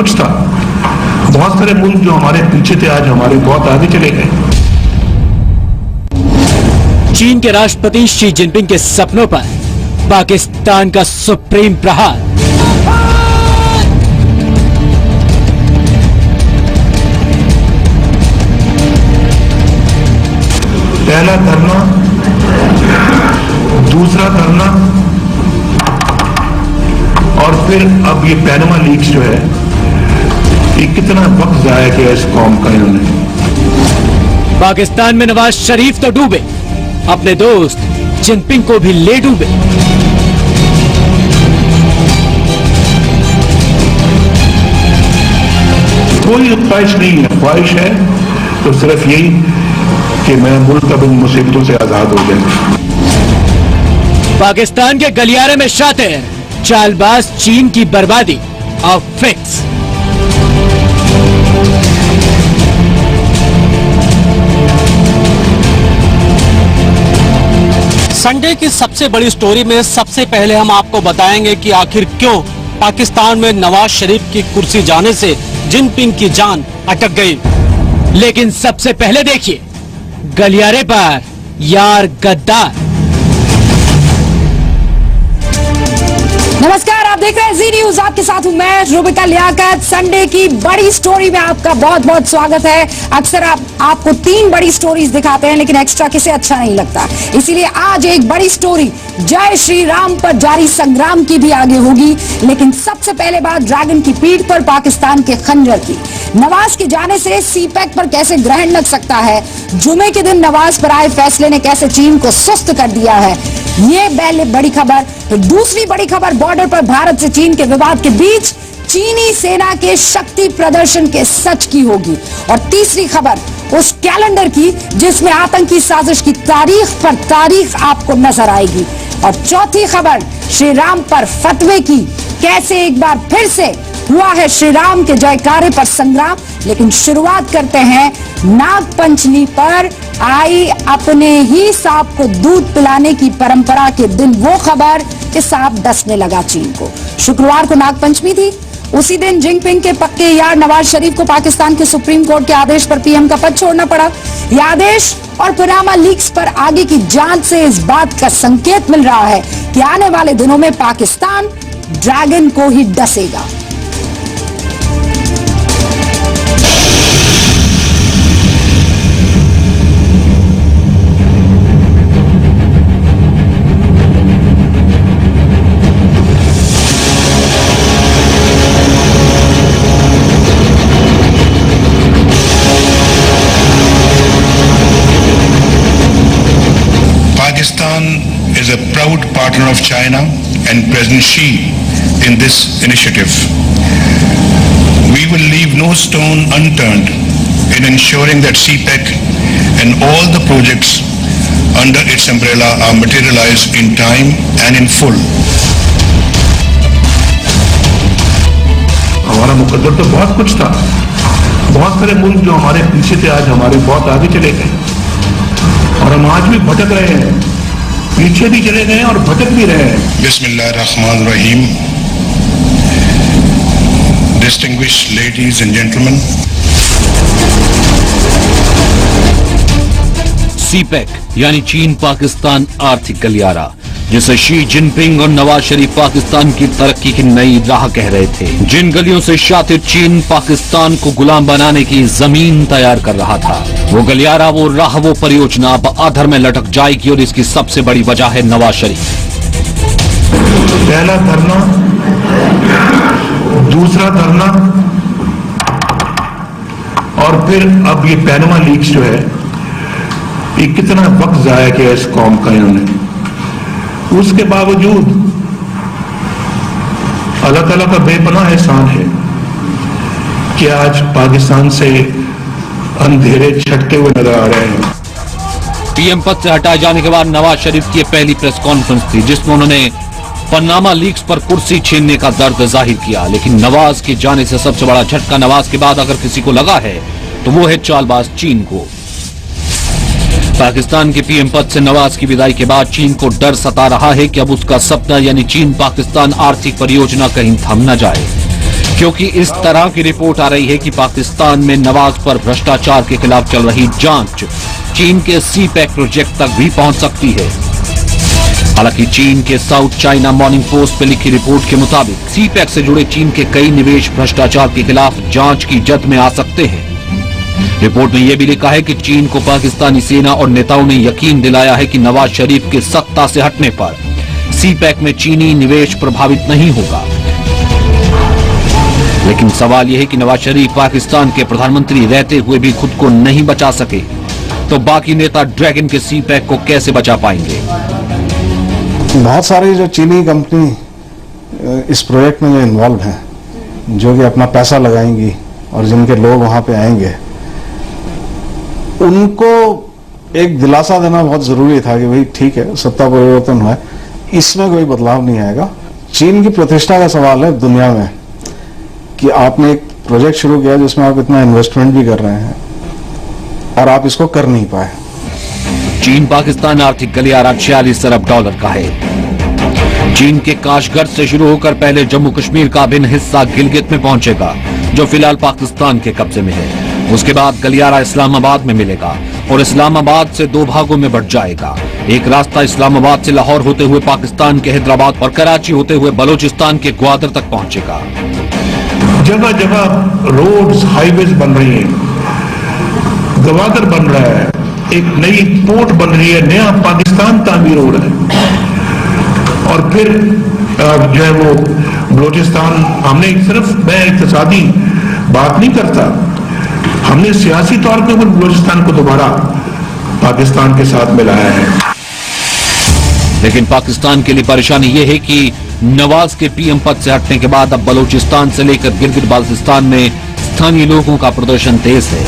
कुछ था। बहुत सारे मुल्क जो हमारे पीछे थे आज हमारे बहुत आगे चले गए। चीन के राष्ट्रपति शी जिनपिंग के सपनों पर पाकिस्तान का सुप्रीम प्रहार। पहला धरना, दूसरा धरना और फिर अब ये पैनामा लीक्स जो है, ये कितना वक्त जाया किया इस कौम का इन्होंने। पाकिस्तान में नवाज शरीफ तो डूबे, अपने दोस्त जिनपिंग को भी ले डूबे। कोई ख्वाहिश नहीं है, ख्वाहिश है तो सिर्फ यही कि मैं मुल्क अब इन मुसीबतों से आजाद हो जाए। पाकिस्तान के गलियारे में शातिर, चालबाज चीन की बर्बादी अब फिक्स। संडे की सबसे बड़ी स्टोरी में सबसे पहले हम आपको बताएंगे कि आखिर क्यों पाकिस्तान में नवाज शरीफ की कुर्सी जाने से जिनपिंग की जान अटक गई। लेकिन सबसे पहले देखिए गलियारे पर यार गद्दार। नमस्कार, आप देख रहे हैं जी न्यूज, आपके साथ हूं मैं रुबिका लियाकत। संडे की बड़ी स्टोरी में आपका बहुत बहुत स्वागत है। अक्सर आपको 3 बड़ी स्टोरीज दिखाते हैं लेकिन एक्स्ट्रा किसे अच्छा नहीं लगता, इसीलिए आज एक बड़ी स्टोरी जय श्री राम पर जारी संग्राम की भी आगे होगी। लेकिन सबसे पहले बात ड्रैगन की पीठ पर पाकिस्तान के खंजर की। नवाज के जाने से सीपैक पर कैसे ग्रहण लग सकता है, जुमे के दिन नवाज पर आए फैसले ने कैसे चीन को सुस्त कर दिया है, ये पहले बड़ी खबर। तो दूसरी बड़ी खबर, बॉर्डर पर भारत से चीन के विवाद के बीच चीनी सेना के शक्ति प्रदर्शन के सच की होगी। और तीसरी खबर उस कैलेंडर की जिसमें आतंकी साजिश की तारीख पर तारीख आपको नजर आएगी। और चौथी खबर श्री राम पर फतवे की, कैसे एक बार फिर से हुआ है श्री राम के जयकारे पर संग्राम। लेकिन शुरुआत करते हैं नाग पंचमी पर आई अपने ही सांप को दूध पिलाने की परंपरा के दिन वो खबर कि सांप डसने लगा चीन को। शुक्रवार को नाग पंचमी थी। उसी दिन जिनपिंग के पक्के यार नवाज शरीफ को पाकिस्तान के सुप्रीम कोर्ट के आदेश पर पीएम का पद छोड़ना पड़ा। यह आदेश और पैनामा लीक्स पर आगे की जांच से इस बात का संकेत मिल रहा है कि आने वाले दिनों में पाकिस्तान ड्रैगन को ही डसेगा। Pakistan is a proud partner of China and President Xi in this initiative. We will leave no stone unturned in ensuring that CPEC and all the projects under its umbrella are materialized in time and in full. हमारा मुकद्दर तो बहुत कुछ था। बहुत सारे मुल्क जो हमारे पीछे थे आज हमारे बहुत आगे चले गए और हम आज भी भटक रहे हैं, पीछे भी चले गए और भटक भी रहे हैं। बिस्मिल्लाहिर्रहमानिर्रहीम। Distinguished ladies and gentlemen. CPEC यानी चीन पाकिस्तान आर्थिक गलियारा, जिसे शी जिनपिंग और नवाज शरीफ पाकिस्तान की तरक्की की नई राह कह रहे थे। जिन गलियों से शातिर चीन पाकिस्तान को गुलाम बनाने की जमीन तैयार कर रहा था, वो गलियारा, वो राह, वो परियोजना अब आधर में लटक जाएगी। और इसकी सबसे बड़ी वजह है नवाज शरीफ। पहला धरना, दूसरा धरना और फिर अब ये पैनामा लीक्स जो है, ये कितना वक्त जाया किया इस कौम का इन्होंने। उसके बावजूद अल्लाह ताला का बेपनाह एहसान है कि आज पाकिस्तान से अंधेरे छटते हुए नजर आ रहे हैं। पीएम पद से हटाए जाने के बाद नवाज शरीफ की पहली प्रेस कॉन्फ्रेंस थी जिसमें उन्होंने पनामा लीक्स पर कुर्सी छीनने का दर्द जाहिर किया। लेकिन नवाज के जाने से सबसे बड़ा झटका नवाज के बाद अगर किसी को लगा है तो वो है चालबाज चीन को। पाकिस्तान के पीएम पद से नवाज की विदाई के बाद चीन को डर सता रहा है कि अब उसका सपना यानी चीन पाकिस्तान आर्थिक परियोजना कहीं थम न जाए। क्योंकि इस तरह की रिपोर्ट आ रही है कि पाकिस्तान में नवाज पर भ्रष्टाचार के खिलाफ चल रही जांच चीन के सीपैक प्रोजेक्ट तक भी पहुंच सकती है। हालांकि चीन के साउथ चाइना मॉर्निंग पोस्ट पे लिखी रिपोर्ट के मुताबिक सीपैक से जुड़े चीन के कई निवेश भ्रष्टाचार के खिलाफ जांच की जद में आ सकते हैं। रिपोर्ट में यह भी लिखा है कि चीन को पाकिस्तानी सेना और नेताओं ने यकीन दिलाया है कि नवाज शरीफ के सत्ता से हटने पर सीपैक में चीनी निवेश प्रभावित नहीं होगा। लेकिन सवाल यह है कि नवाज शरीफ पाकिस्तान के प्रधानमंत्री रहते हुए भी खुद को नहीं बचा सके, तो बाकी नेता ड्रैगन के सीपैक को कैसे बचा पाएंगे? बहुत सारी जो चीनी कंपनी इस प्रोजेक्ट में जो इन्वॉल्व हैं, जो कि अपना पैसा लगाएंगी और जिनके लोग वहां पे आएंगे, उनको एक दिलासा देना बहुत जरूरी था कि भाई ठीक है, सत्ता परिवर्तन हुआ है, इसमें कोई बदलाव नहीं आएगा। चीन की प्रतिष्ठा का सवाल है दुनिया में कि आपने एक प्रोजेक्ट शुरू किया जिसमें आप इतना इन्वेस्टमेंट भी कर रहे हैं और आप इसको कर नहीं पाए। चीन पाकिस्तान आर्थिक गलियारा $46 अरब का है। चीन के काशगढ़ से शुरू होकर पहले जम्मू कश्मीर का अभिन्न हिस्सा गिलगित में पहुंचेगा, जो फिलहाल पाकिस्तान के कब्जे में है। उसके बाद गलियारा इस्लामाबाद में मिलेगा और इस्लामाबाद से दो भागों में बढ़ जाएगा। एक रास्ता इस्लामाबाद से लाहौर होते हुए पाकिस्तान के हैदराबाद और कराची होते हुए बलोचिस्तान के ग्वादर तक पहुंचेगा। जगह जगह रोड्स, हाईवेज बन रही हैं, ग्वादर बन रहा है, एक नई पोर्ट बन रही है, नया पाकिस्तान तामीर हो रहा है। और फिर जो है वो बलोचिस्तान, हमने सिर्फ मैं इक्तिसादी बात नहीं करता, हमने सियासी तौर पे बलोचिस्तान को दोबारा पाकिस्तान के साथ मिलाया है। लेकिन पाकिस्तान के लिए परेशानी यह है कि नवाज के पीएम पद से हटने के बाद अब बलोचिस्तान से लेकर गिलगित बाल्टिस्तान में स्थानीय लोगों का प्रदर्शन तेज है।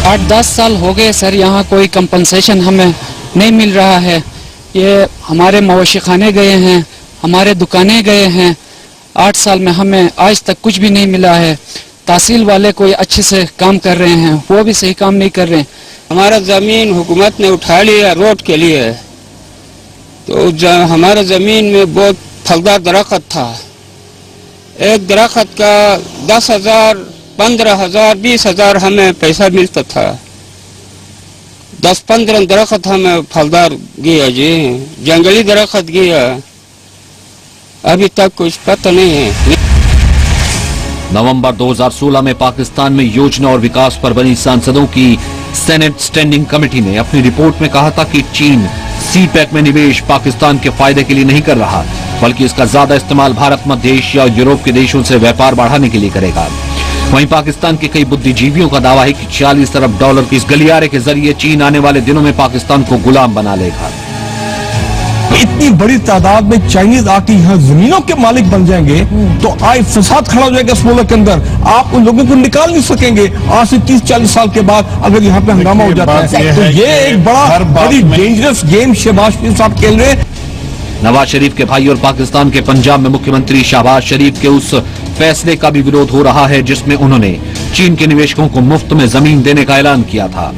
8-10 साल हो गए सर, यहाँ कोई कंपनसेशन हमें नहीं मिल रहा है। ये हमारे मवेशी खाने गए हैं, हमारे दुकानें गए हैं, 8 साल में हमें आज तक कुछ भी नहीं मिला है। तहसील वाले कोई अच्छे से काम कर रहे हैं, वो भी सही काम नहीं कर रहे हैं। हमारा जमीन हुकूमत ने उठा लिया रोड के लिए, तो हमारे जमीन में बहुत फलदार दरख्त था। एक दरख्त का 10,000, 15,000, 20,000 हमें पैसा मिलता था। 10-15 दरख्त हमें फलदार गया जी, जंगली दरख्त गया, अभी तक कुछ पता नहीं है। नवंबर 2016 में पाकिस्तान में योजना और विकास पर बनी सांसदों की सेनेट स्टैंडिंग कमेटी ने अपनी रिपोर्ट में कहा था कि चीन सीपैक में निवेश पाकिस्तान के फायदे के लिए नहीं कर रहा, बल्कि इसका ज्यादा इस्तेमाल भारत, मध्य एशिया और यूरोप के देशों से व्यापार बढ़ाने के लिए करेगा। वहीं पाकिस्तान के कई बुद्धिजीवियों का दावा है कि $46 अरब के इस गलियारे के जरिए चीन आने वाले दिनों में पाकिस्तान को गुलाम बना लेगा। इतनी बड़ी तादाद में चाइनीज आके यहाँ जमीनों के मालिक बन जाएंगे तो आज फसाद खड़ा हो जाएगा इस मुल्क के अंदर। आप उन लोगों को निकाल नहीं सकेंगे। आज से 30-40 साल के बाद अगर यहाँ पे हंगामा हो जाता है तो ये एक बड़ी डेंजरस गेम शहबाज शरीफ साहब खेल रहे हैं। नवाज शरीफ के भाई और पाकिस्तान के पंजाब में मुख्यमंत्री शहबाज शरीफ के उस फैसले का भी विरोध हो रहा है जिसमें उन्होंने चीन के निवेशकों को मुफ्त में जमीन देने का ऐलान किया था।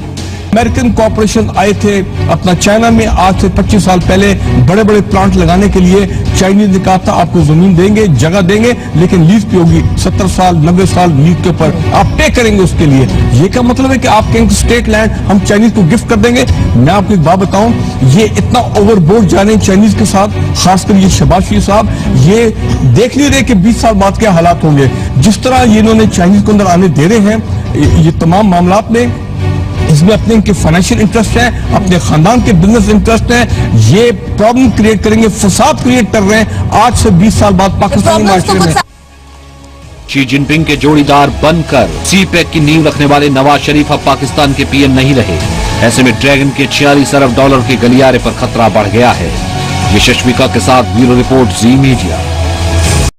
अमेरिकन कॉर्पोरेशन आए थे अपना चाइना में आज से 25 साल पहले बड़े बड़े प्लांट लगाने के लिए। चाइनीज ने कहा था आपको जमीन देंगे, जगह देंगे, लेकिन लीज पे होगी, 70 साल 90 साल लीज के ऊपर आप पे करेंगे उसके लिए। ये क्या मतलब है कि आप कहेंगे स्टेट लैंड हम चाइनीज को गिफ्ट कर देंगे? मैं आपको एक बात बताऊं, ये इतना ओवरबोर्ड जा रहे हैं चाइनीज के साथ, खासकर ये शहबाज शरीफ साहब, ये देख नहीं रहे कि 20 साल बाद क्या हालात होंगे। जिस तरह ये इन्होंने चाइनीज को अंदर आने दे रहे हैं, ये तमाम मामलात में इसमें अपने इनके फाइनेंशियल इंटरेस्ट है, अपने खानदान के बिजनेस इंटरेस्ट है, ये प्रॉब्लम क्रिएट करेंगे, फसाद क्रिएट कर रहे हैं आज से 20 साल बाद पाकिस्तानी माशरे में। शी जिनपिंग के जोड़ीदार बनकर सीपैक की नींव रखने वाले नवाज शरीफ अब पाकिस्तान के पीएम नहीं रहे। ऐसे में ड्रैगन के $46 अरब के गलियारे पर खतरा बढ़ गया है। यशस्विका के साथ ब्यूरो रिपोर्ट, जी मीडिया।